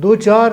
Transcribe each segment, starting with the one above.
2-4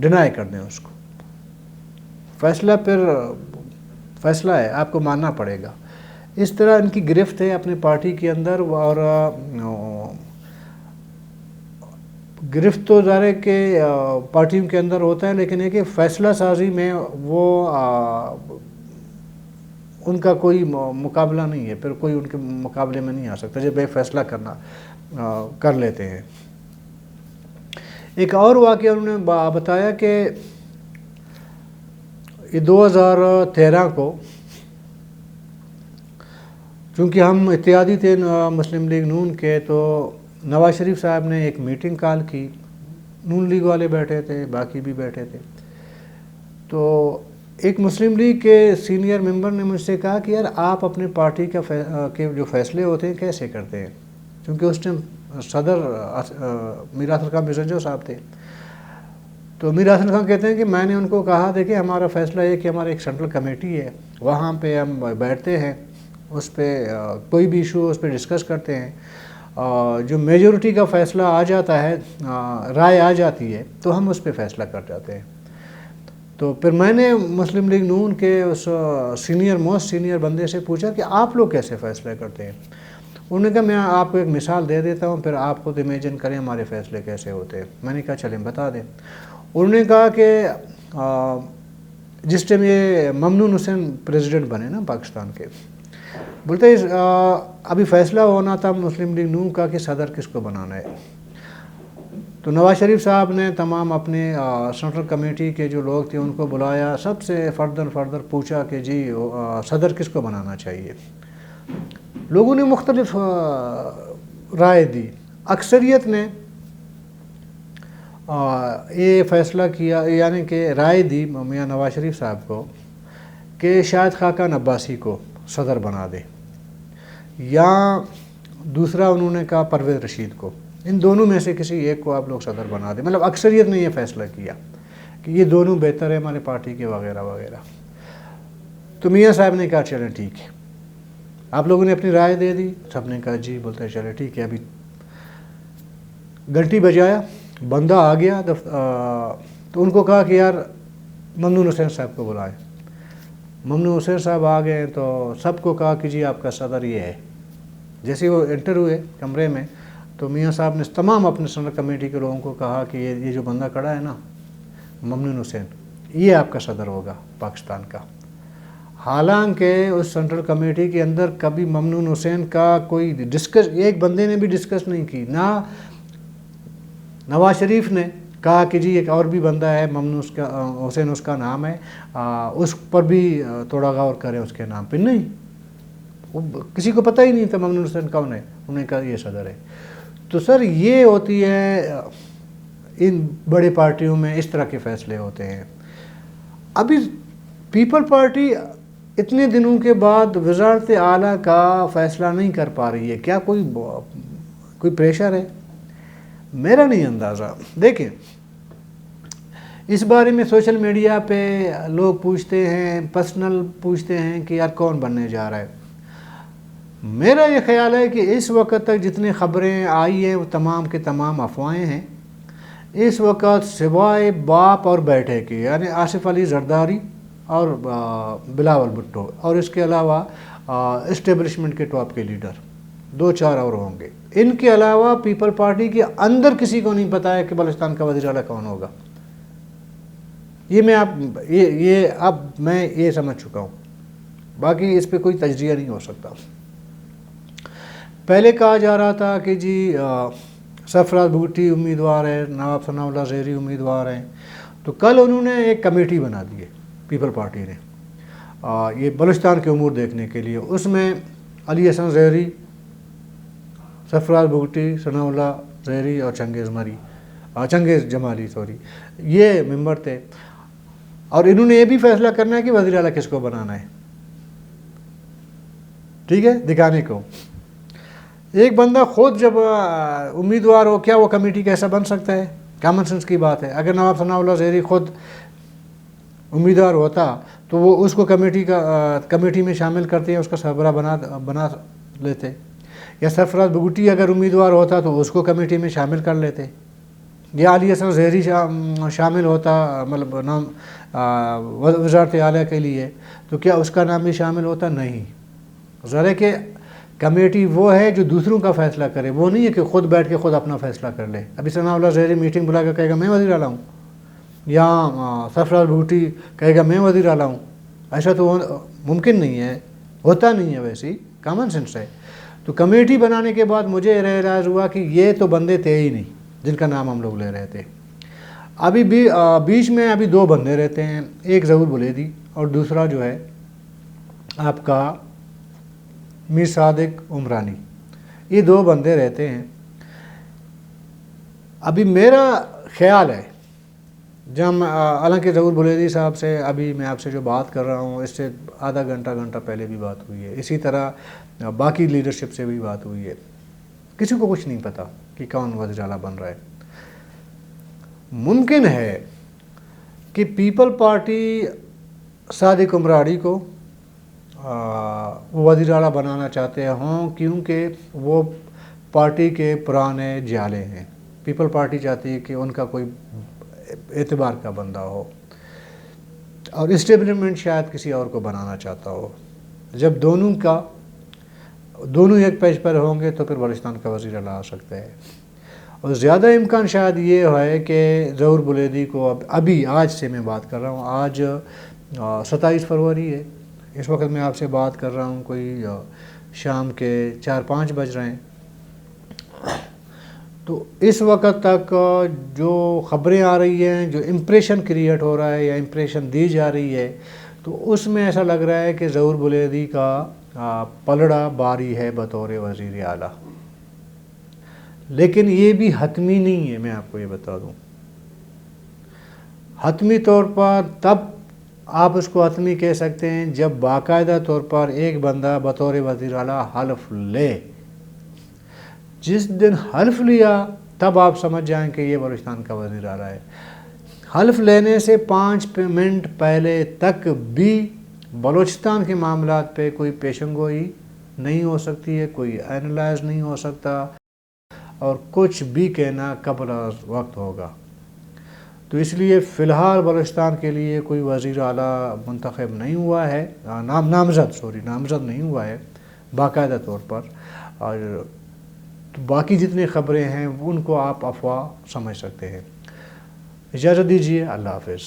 deny کر دیں اس کو. فیصلہ پھر فیصلہ ہے، آپ کو ماننا پڑے گا. اس طرح ان کی گرفت ہے اپنی پارٹی کے اندر. اور گرفت تو ظاہر ہے کہ پارٹیوں کے اندر ہوتا ہے، لیکن یہ کہ فیصلہ سازی میں وہ ان کا کوئی مقابلہ نہیں ہے، پھر کوئی ان کے مقابلے میں نہیں آ سکتا جب یہ فیصلہ کر لیتے ہیں. ایک اور واقعہ انہوں نے بتایا کہ 2013 کو، چونکہ ہم اتحادی تھے مسلم لیگ نون کے، تو نواز شریف صاحب نے ایک میٹنگ کال کی. نون لیگ والے بیٹھے تھے، باقی بھی بیٹھے تھے. تو ایک مسلم لیگ کے سینئر ممبر نے مجھ سے کہا کہ یار آپ اپنے پارٹی کے جو فیصلے ہوتے ہیں کیسے کرتے ہیں، کیونکہ اس ٹائم صدر میر حسن خان مسنجو صاحب تھے. تو میر حسن خان کہتے ہیں کہ میں نے ان کو کہا دیکھیں ہمارا فیصلہ یہ کہ ہمارا ایک سینٹرل کمیٹی ہے، وہاں پہ ہم بیٹھتے ہیں، اس پہ کوئی بھی ایشو اس پہ ڈسکس کرتے ہیں. جو میجورٹی کا فیصلہ آ جاتا ہے، رائے آ جاتی ہے، تو ہم اس پہ فیصلہ کر جاتے ہیں. تو پھر میں نے مسلم لیگ نون کے اس موسٹ سینئر بندے سے پوچھا کہ آپ لوگ کیسے فیصلے کرتے ہیں. انہوں نے کہا میں آپ کو ایک مثال دے دیتا ہوں، پھر آپ خود امیجن کریں ہمارے فیصلے کیسے ہوتے ہیں. میں نے کہا چلیں بتا دیں. انہوں نے کہا کہ جس ٹائم یہ ممنون حسین پریزیڈنٹ بنے نا پاکستان کے، بولتے ابھی فیصلہ ہونا تھا مسلم لیگ نون کا کہ صدر کس کو بنانا ہے. تو نواز شریف صاحب نے تمام اپنے سینٹرل کمیٹی کے جو لوگ تھے ان کو بلایا، سب سے فردر پوچھا کہ جی صدر کس کو بنانا چاہیے. لوگوں نے مختلف رائے دی. اکثریت نے یہ فیصلہ کیا، یعنی کہ رائے دی میاں نواز شریف صاحب کو کہ شاید خاقان عباسی کو صدر بنا دے، یا دوسرا انہوں نے کہا پرویز رشید کو. ان دونوں میں سے کسی ایک کو آپ لوگ صدر بنا دیں. مطلب اکثریت نے یہ فیصلہ کیا کہ یہ دونوں بہتر ہے ہمارے پارٹی کے وغیرہ وغیرہ. تو میاں صاحب نے کہا چلیں ٹھیک ہے، آپ لوگوں نے اپنی رائے دے دی. سب نے کہا جی، بولتے ہیں چلیں ٹھیک ہے. ابھی گھنٹی بجایا، بندہ آ گیا تو ان کو کہا کہ یار ممنون حسین صاحب کو بلائیں. ممنون حسین صاحب آ گئے تو سب کو کہا کہ جی آپ کا صدر یہ ہے. جیسے وہ انٹر ہوئے کمرے میں تو میاں صاحب نے تمام اپنے سینٹرل کمیٹی کے لوگوں کو کہا کہ یہ جو بندہ کھڑا ہے نا ممنون حسین، یہ آپ کا صدر ہوگا پاکستان کا. حالانکہ اس سینٹرل کمیٹی کے اندر کبھی ممنون حسین کا کوئی ایک بندے نے بھی ڈسکس نہیں کی. نہ نواز شریف نے کہا کہ جی ایک اور بھی بندہ ہے ممنون حسین اس کا نام ہے، اس پر بھی تھوڑا غور کریں اس کے نام پہ. نہیں، کسی کو پتہ ہی نہیں تھا ممنون حسین کون ہے. انہوں نے کہا یہ صدر ہے. تو سر یہ ہوتی ہے ان بڑی پارٹیوں میں اس طرح کے فیصلے ہوتے ہیں. ابھی پیپل پارٹی اتنے دنوں کے بعد وزارت اعلیٰ کا فیصلہ نہیں کر پا رہی ہے. کیا کوئی پریشر ہے؟ میرا نہیں اندازہ. دیکھیں اس بارے میں سوشل میڈیا پہ لوگ پوچھتے ہیں، پرسنل پوچھتے ہیں کہ یار کون بننے جا رہا ہے. میرا یہ خیال ہے کہ اس وقت تک جتنی خبریں آئی ہیں وہ تمام کے تمام افواہیں ہیں. اس وقت سوائے باپ اور بیٹے کے، یعنی آصف علی زرداری اور بلاول بھٹو، اور اس کے علاوہ اسٹیبلشمنٹ کے ٹاپ کے لیڈر 2-4 اور ہوں گے. ان کے علاوہ پیپل پارٹی کے اندر کسی کو نہیں پتا ہے کہ بلوچستان کا وزیر اعلیٰ کون ہوگا. اب میں یہ سمجھ چکا ہوں. باقی اس پہ کوئی تجزیہ نہیں ہو سکتا. پہلے کہا جا رہا تھا کہ جی سرفراز بھگٹی امیدوار ہے، نواب ثناء اللہ زہری امیدوار ہیں. تو کل انہوں نے ایک کمیٹی بنا دی ہے پیپل پارٹی نے یہ بلوچستان کے امور دیکھنے کے لیے. اس میں علی حسن زہری، سرفراز بھگٹی، ثناء اللہ زہری اور چنگیز جمالی یہ ممبر تھے. اور انہوں نے یہ بھی فیصلہ کرنا ہے کہ وزیر اعلیٰ کس کو بنانا ہے. ٹھیک ہے، دکھانے کو ایک بندہ خود جب امیدوار ہو، کیا وہ کمیٹی کیسا بن سکتا ہے؟ کامن سینس کی بات ہے. اگر نواب ثناء اللہ زہری خود امیدوار ہوتا تو وہ اس کو کمیٹی میں شامل کرتے ہیں، اس کا سربراہ بنا لیتے. یا سرفراز بھگٹی اگر امیدوار ہوتا تو اس کو کمیٹی میں شامل کر لیتے. یا علی اصغر زہری شامل ہوتا مطلب نام وزارت اعلیٰ کے لیے تو کیا اس کا نام بھی شامل ہوتا؟ نہیں. ذرا کہ کمیٹی وہ ہے جو دوسروں کا فیصلہ کرے، وہ نہیں ہے کہ خود بیٹھ کے خود اپنا فیصلہ کر لے. ابھی ثناء اللہ زہری میٹنگ بلا کے کہے گا میں وزیر اعلیٰ ہوں، یا سرفراز بھوٹی کہے گا میں وزیر اعلیٰ ہوں. ایسا تو ممکن نہیں ہے، ہوتا نہیں ہے، ویسے کامن سینس ہے. تو کمیٹی بنانے کے بعد مجھے ریئلائز ہوا کہ یہ تو بندے تھے ہی نہیں جن کا نام ہم لوگ لے رہے تھے. ابھی بھی بیچ میں ابھی دو بندے رہتے ہیں، ایک ظہور بلیدی اور دوسرا جو ہے آپ کا میر صادق عمرانی. یہ دو بندے رہتے ہیں. ابھی میرا خیال ہے جب حالانکہ ظہور بلیدی صاحب سے ابھی میں آپ سے جو بات کر رہا ہوں اس سے آدھا گھنٹہ پہلے بھی بات ہوئی ہے، اسی طرح باقی لیڈرشپ سے بھی بات ہوئی ہے. کسی کو کچھ نہیں پتا کہ کون وزیر اعلیٰ بن رہا ہے. ممکن ہے کہ پیپل پارٹی صادق عمرانی کو وہ وزیر اعلیٰ بنانا چاہتے ہوں کیونکہ وہ پارٹی کے پرانے جالے ہیں. پیپل پارٹی چاہتی ہے کہ ان کا کوئی اعتبار کا بندہ ہو، اور اسٹیبلشمنٹ شاید کسی اور کو بنانا چاہتا ہو. جب دونوں ایک پیج پر ہوں گے تو پھر بلوچستان کا وزیر اعلیٰ آ سکتا ہے. اور زیادہ امکان شاید یہ ہے کہ ظہور بلیدی کو ابھی آج سے میں بات کر رہا ہوں، آج 27 فروری ہے، اس وقت میں آپ سے بات کر رہا ہوں، کوئی شام کے 4-5 بج رہے ہیں. تو اس وقت تک جو خبریں آ رہی ہیں، جو امپریشن کریٹ ہو رہا ہے یا امپریشن دی جا رہی ہے، تو اس میں ایسا لگ رہا ہے کہ ظہور بلیدی کا پلڑا باری ہے بطور وزیر اعلیٰ. لیکن یہ بھی حتمی نہیں ہے، میں آپ کو یہ بتا دوں. حتمی طور پر تب آپ اس کو حتمی کہہ سکتے ہیں جب باقاعدہ طور پر ایک بندہ بطور وزیر اعلیٰ حلف لے. جس دن حلف لیا تب آپ سمجھ جائیں کہ یہ بلوچستان کا وزیر اعلیٰ ہے. حلف لینے سے 5 منٹ پہلے تک بھی بلوچستان کے معاملات پہ کوئی پیشن گوئی نہیں ہو سکتی ہے، کوئی اینالائز نہیں ہو سکتا، اور کچھ بھی کہنا قبل وقت ہوگا. تو اس لیے فی الحال بلوچستان کے لیے کوئی وزیر اعلیٰ منتخب نہیں ہوا ہے، نامزد نہیں ہوا ہے باقاعدہ طور پر. اور باقی جتنی خبریں ہیں ان کو آپ افواہ سمجھ سکتے ہیں. اجازت دیجیے، اللہ حافظ.